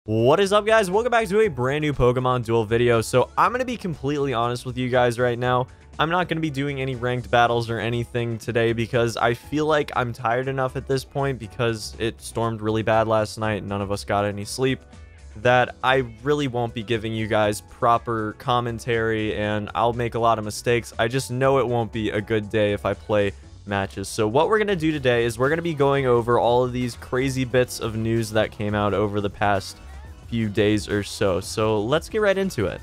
What is up, guys? Welcome back to a brand new Pokemon Duel video. So I'm going to be completely honest with you guys right now. I'm not going to be doing any ranked battles or anything today because I feel like I'm tired enough at this point because it stormed really bad last night and none of us got any sleep, that I really won't be giving you guys proper commentary and I'll make a lot of mistakes. I just know it won't be a good day if I play matches. So what we're going to do today is we're going to be going over all of these crazy bits of news that came out over the past few days or so. So let's get right into it.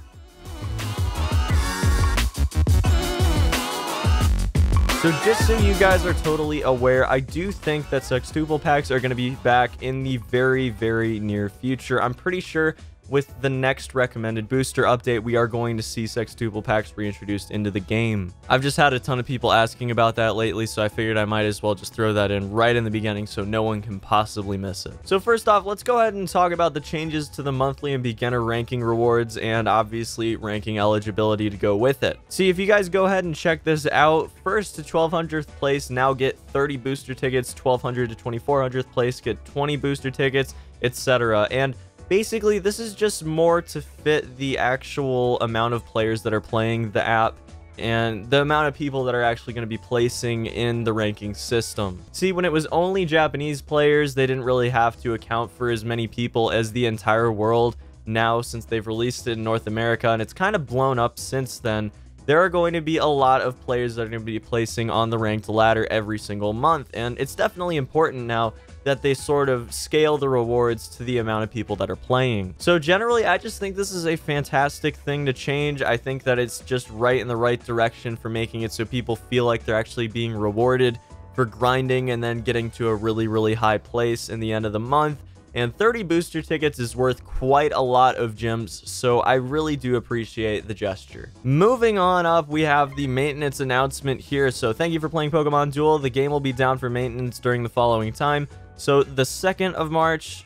So just so you guys are totally aware, I do think that Sextuple packs are going to be back in the very, very near future. I'm pretty sure with the next recommended booster update, we are going to see Sextuple packs reintroduced into the game. I've just had a ton of people asking about that lately, so I figured I might as well just throw that in right in the beginning so no one can possibly miss it. So first off, let's go ahead and talk about the changes to the monthly and beginner ranking rewards and obviously ranking eligibility to go with it. See, if you guys go ahead and check this out, first to 1200th place now get 30 booster tickets, 1200 to 2400th place get 20 booster tickets, etc. And basically, this is just more to fit the actual amount of players that are playing the app and the amount of people that are actually going to be placing in the ranking system. See, when it was only Japanese players, they didn't really have to account for as many people as the entire world. Now, since they've released it in North America and it's kind of blown up since then, there are going to be a lot of players that are going to be placing on the ranked ladder every single month. And it's definitely important now that they sort of scale the rewards to the amount of people that are playing. So generally, I just think this is a fantastic thing to change. I think that it's just right in the right direction for making it so people feel like they're actually being rewarded for grinding and then getting to a really, really high place in the end of the month. And 30 booster tickets is worth quite a lot of gems, so I really do appreciate the gesture. Moving on up, we have the maintenance announcement here. So thank you for playing Pokemon Duel. The game will be down for maintenance during the following time. So the 2nd of March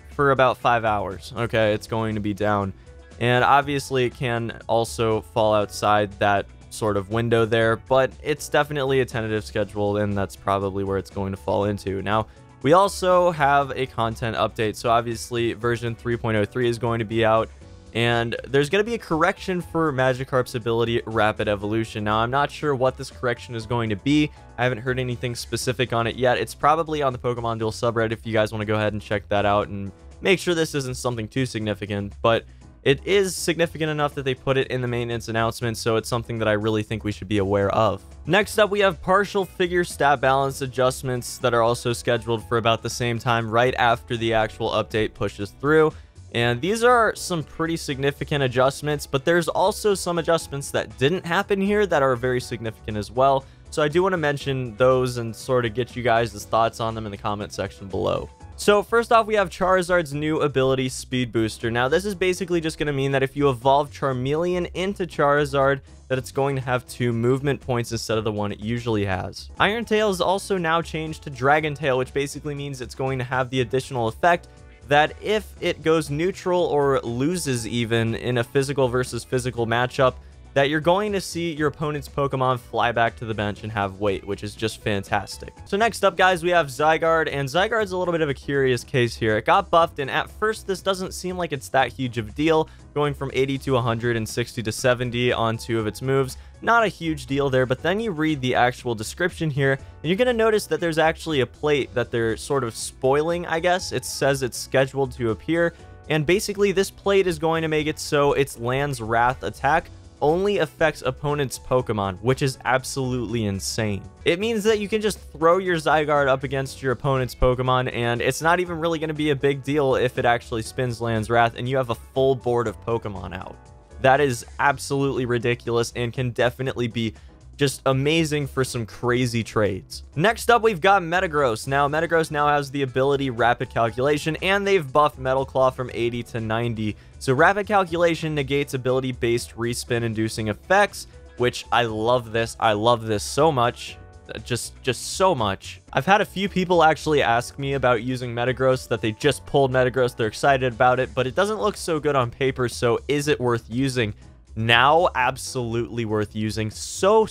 for about 5 hours. Okay, it's going to be down. And obviously it can also fall outside that sort of window there, but it's definitely a tentative schedule and that's probably where it's going to fall into. Now, we also have a content update. So obviously version 3.03 is going to be out and there's going to be a correction for Magikarp's ability Rapid Evolution. Now, I'm not sure what this correction is going to be. I haven't heard anything specific on it yet. It's probably on the Pokemon Duel subreddit if you guys want to go ahead and check that out and make sure this isn't something too significant, but it is significant enough that they put it in the maintenance announcement, so it's something that I really think we should be aware of. Next up, we have partial figure stat balance adjustments that are also scheduled for about the same time right after the actual update pushes through. And these are some pretty significant adjustments, but there's also some adjustments that didn't happen here that are very significant as well. So I do want to mention those and sort of get you guys' thoughts on them in the comment section below. So first off, we have Charizard's new ability Speed Booster. Now, this is basically just going to mean that if you evolve Charmeleon into Charizard, that it's going to have 2 movement points instead of the one it usually has. Iron Tail is also now changed to Dragon Tail, which basically means it's going to have the additional effect that if it goes neutral or loses even in a physical versus physical matchup, that you're going to see your opponent's Pokemon fly back to the bench and have weight, which is just fantastic. So next up, guys, we have Zygarde, and Zygarde's a little bit of a curious case here. It got buffed, and at first, this doesn't seem like it's that huge of a deal, going from 80 to 100 and 60 to 70 on 2 of its moves. Not a huge deal there, but then you read the actual description here, and you're going to notice that there's actually a plate that they're sort of spoiling, I guess. It says it's scheduled to appear, and basically this plate is going to make it so its Land's Wrath attack only affects opponent's Pokemon, which is absolutely insane. It means that you can just throw your Zygarde up against your opponent's Pokemon, and it's not even really going to be a big deal if it actually spins Land's Wrath, and you have a full board of Pokemon out. That is absolutely ridiculous and can definitely be just amazing for some crazy trades. Next up, we've got Metagross. Now, Metagross now has the ability Rapid Calculation, and they've buffed Metal Claw from 80 to 90. So Rapid Calculation negates ability-based respin-inducing effects, which I love this. I love this so much. Just so much. I've had a few people actually ask me about using Metagross, that they just pulled Metagross, they're excited about it, but it doesn't look so good on paper, so is it worth using? Now, absolutely worth using. So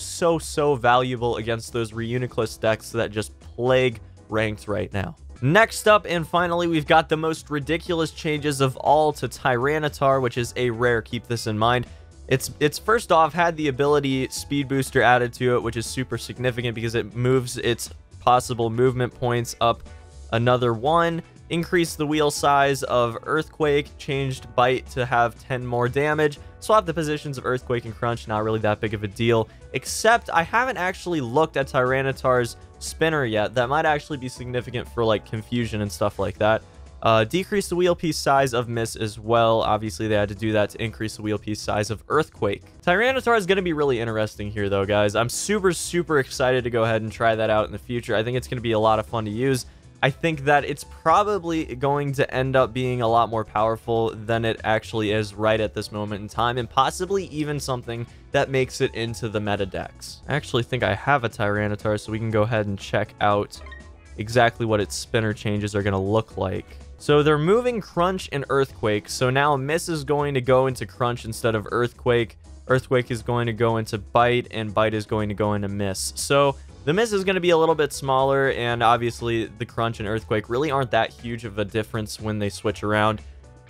valuable against those Reuniclus decks that just plague ranked right now. Next up, and finally, we've got the most ridiculous changes of all to Tyranitar, which is a rare. Keep this in mind. It's first off had the ability Speed Booster added to it, which is super significant because it moves its possible movement points up another 1. Increased the wheel size of Earthquake, changed Bite to have 10 more damage. Swap the positions of Earthquake and Crunch, not really that big of a deal. Except I haven't actually looked at Tyranitar's spinner yet. That might actually be significant for like confusion and stuff like that. Decrease the wheel piece size of Miss as well. Obviously, they had to do that to increase the wheel piece size of Earthquake. Tyranitar is going to be really interesting here, though, guys. I'm super, super excited to go ahead and try that out in the future. I think it's going to be a lot of fun to use. I think that it's probably going to end up being a lot more powerful than it actually is right at this moment in time, and possibly even something that makes it into the meta decks. I actually think I have a Tyranitar, so we can go ahead and check out exactly what its spinner changes are going to look like. So they're moving Crunch and Earthquake, so now Miss is going to go into Crunch instead of Earthquake. Earthquake is going to go into Bite, and Bite is going to go into Miss. So the Miss is going to be a little bit smaller, and obviously the Crunch and Earthquake really aren't that huge of a difference when they switch around.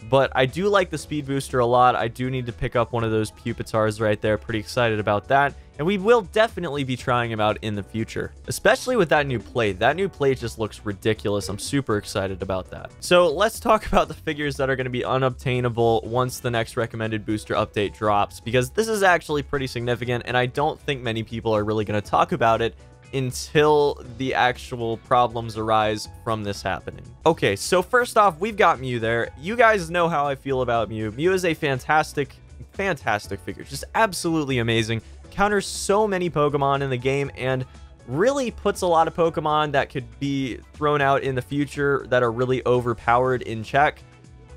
But I do like the Speed Booster a lot. I do need to pick up one of those Pupitars right there. Pretty excited about that. And we will definitely be trying them out in the future, especially with that new plate. That new plate just looks ridiculous. I'm super excited about that. So let's talk about the figures that are going to be unobtainable once the next recommended booster update drops, because this is actually pretty significant, and I don't think many people are really going to talk about it until the actual problems arise from this happening. Okay, so first off, we've got Mew there. You guys know how I feel about Mew. Mew is a fantastic figure. Just absolutely amazing. Counters so many Pokemon in the game and really puts a lot of Pokemon that could be thrown out in the future that are really overpowered in check.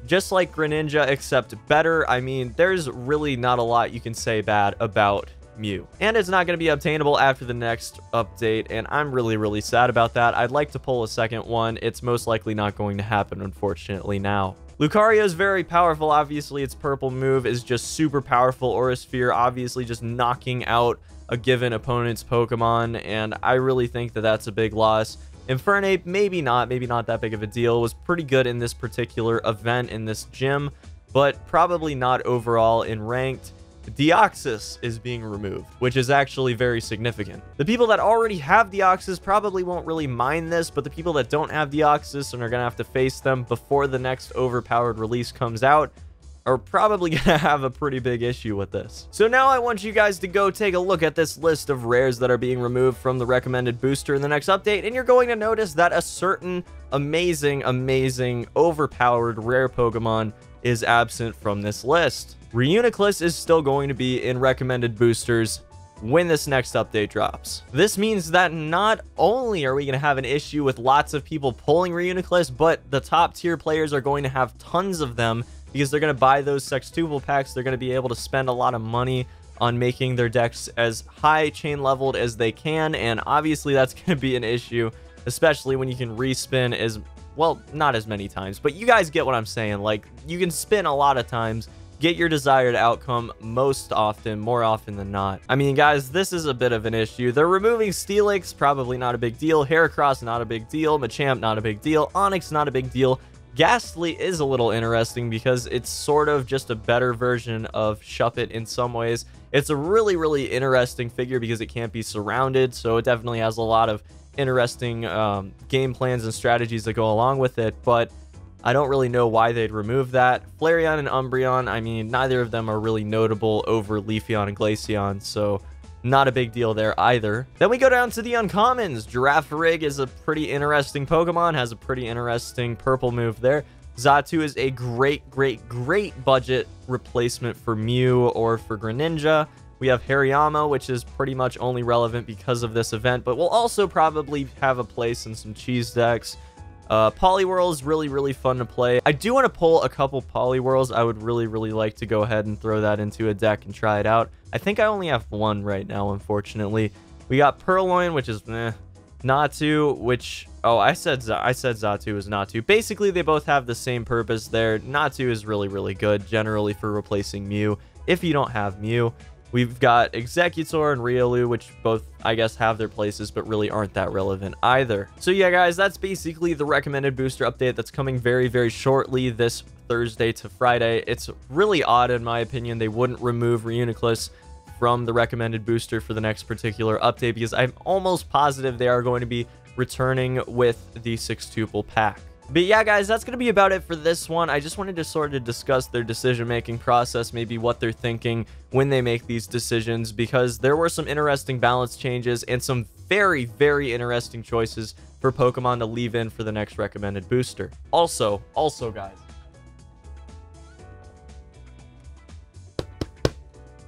Just like Greninja, except better. I mean, there's really not a lot you can say bad about Mew. And it's not going to be obtainable after the next update, and I'm really, really sad about that. I'd like to pull a second one. It's most likely not going to happen, unfortunately, now. Lucario is very powerful. Obviously, its purple move is just super powerful. Aura Sphere, obviously, just knocking out a given opponent's Pokemon, and I really think that that's a big loss. Infernape, maybe not that big of a deal. Was pretty good in this particular event in this gym, but probably not overall in ranked. Deoxys is being removed, which is actually very significant. The people that already have Deoxys probably won't really mind this, but the people that don't have Deoxys and are going to have to face them before the next overpowered release comes out are probably going to have a pretty big issue with this. So now I want you guys to go take a look at this list of rares that are being removed from the recommended booster in the next update, and you're going to notice that a certain amazing, overpowered rare Pokemon is absent from this list. Reuniclus is still going to be in recommended boosters when this next update drops. This means that not only are we going to have an issue with lots of people pulling Reuniclus, but the top tier players are going to have tons of them because they're going to buy those Sextuple packs. They're going to be able to spend a lot of money on making their decks as high chain leveled as they can, and obviously that's going to be an issue, especially when you can respin as well, not as many times, but you guys get what I'm saying. Like, you can spin a lot of times, get your desired outcome more often than not. I mean, guys, this is a bit of an issue. They're removing Steelix, probably not a big deal. Heracross, not a big deal. Machamp, not a big deal. Onix, not a big deal. Ghastly is a little interesting because it's sort of just a better version of Shuppet in some ways. It's a really, really interesting figure because it can't be surrounded, so it definitely has a lot of interesting game plans and strategies that go along with it, but I don't really know why they'd remove that. Flareon and Umbreon, I mean, neither of them are really notable over Leafeon and Glaceon, so not a big deal there either. Then we go down to the uncommons. Girafarig is a pretty interesting Pokemon, has a pretty interesting purple move there. Xatu is a great budget replacement for Mew or for Greninja. We have Hariyama, which is pretty much only relevant because of this event, but will also probably have a place in some cheese decks. Poliwhirl is really fun to play. I do want to pull a couple Poliwhirls. I would really like to go ahead and throw that into a deck and try it out. I think I only have one right now, unfortunately. We got Purloin, which is Natu, which... Oh, I said Xatu is Natu. Basically, they both have the same purpose there. Natu is really good, generally, for replacing Mew if you don't have Mew. We've got Executor and Riolu, which both, I guess, have their places, but really aren't that relevant either. So yeah, guys, that's basically the recommended booster update that's coming very, very shortly this Thursday to Friday. It's really odd, in my opinion, they wouldn't remove Reuniclus from the recommended booster for the next particular update, because I'm almost positive they are going to be returning with the 6-tuple pack. But yeah, guys, that's going to be about it for this one. I just wanted to sort of discuss their decision-making process, maybe what they're thinking when they make these decisions, because there were some interesting balance changes and some very, very interesting choices for Pokemon to leave in for the next recommended booster. Also, guys,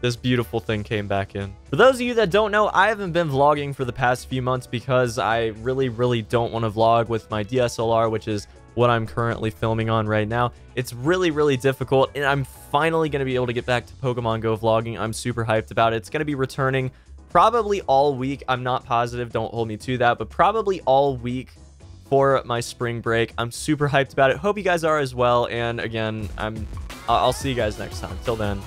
this beautiful thing came back in. For those of you that don't know, I haven't been vlogging for the past few months because I really don't want to vlog with my DSLR, which is what I'm currently filming on right now. It's really difficult, and I'm finally going to be able to get back to Pokemon Go vlogging. I'm super hyped about it. It's going to be returning probably all week. I'm not positive, don't hold me to that, but probably all week for my spring break. I'm super hyped about it. Hope you guys are as well, and again, I'll see you guys next time. Till then.